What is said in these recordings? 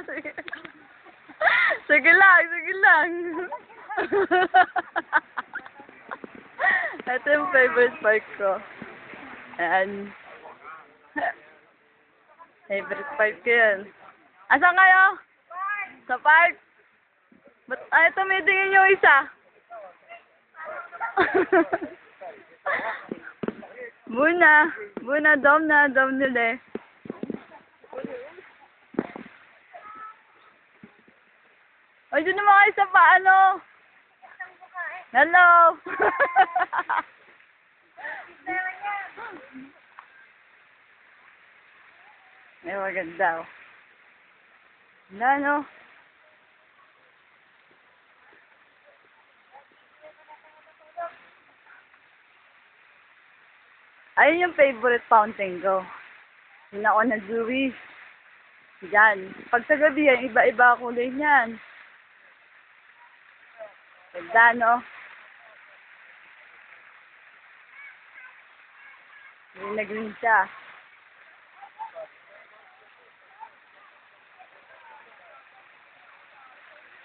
Sige. Sige lang, sige lang. Ito yung favorite park ko. Ayan. Favorite park ko yan. Asan kayo? Sa park? Ba't ay tumidingin yung isa? Buna, dom nila eh. Ay, dun naman kayo sa paano? Hello! Ay, maganda oh. Wala no? Ayun yung favorite fountain ko. Yun ako nag-Louis. Diyan. Pag sa gabi yan, iba-iba kulay niyan. Ganda, no? Green na green siya.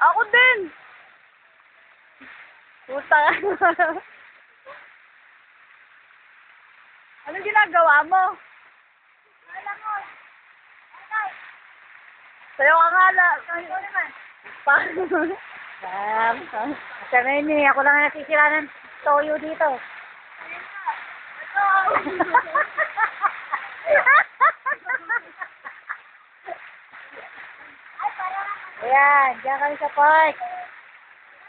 Ako din! Puta ka. Anong ginagawa mo? Sayo ka nga lang. Sayo naman. Sa ngayon eh, ako lang nakikira ng toyo dito. Ayan, diyan kami sa park.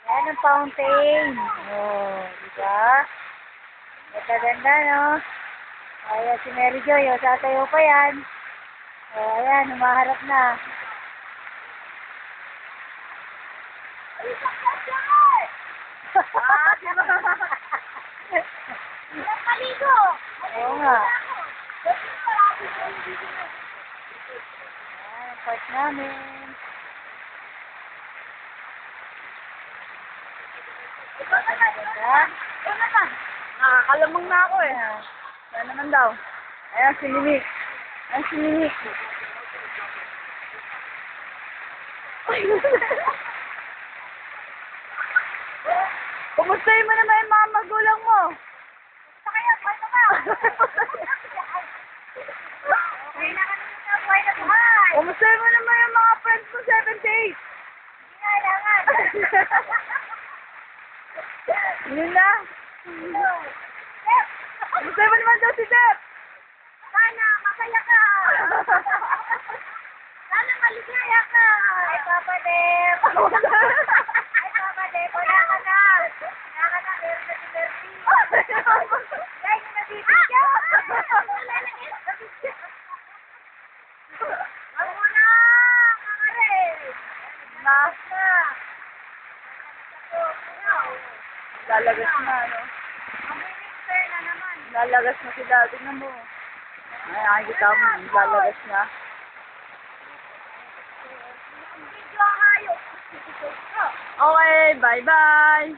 Ayan ang fountain. Oh, diba? Magaganda, no? Ayan si Mary Joy, oh, tatayo pa yan. Oh, ayan, humaharap na. Paligo! Oo nga. Ayan, ang park namin. Ito naman. Nakakalamang na ako eh. Kaya naman daw. Ayan si Ninik. Ayan si Ninik. Kumustahin mo naman yung mga magulang mo? Basta kayo, buhay ka ba? Buhay na kami sa buhay na buhay. Kumustahin mo naman yung mga friends mo 78? Hindi na kailangan. Yun na. Kumustahin mo naman daw si Dep? Sana, masaya ka. Sana maligaya ka. Ay, Papa Dep. Ay, Papa Dep, wala ka na. Wala ka na, meron na si Mercy. Guys, nabibigyan. Wag mo na, kakare. Na. Lalagas na, no? Mag-minister na naman. Lalagas na sila. Tingnan mo. Ay, nakikita mo. Lalagas na. Video ang hayop. Okay, bye-bye.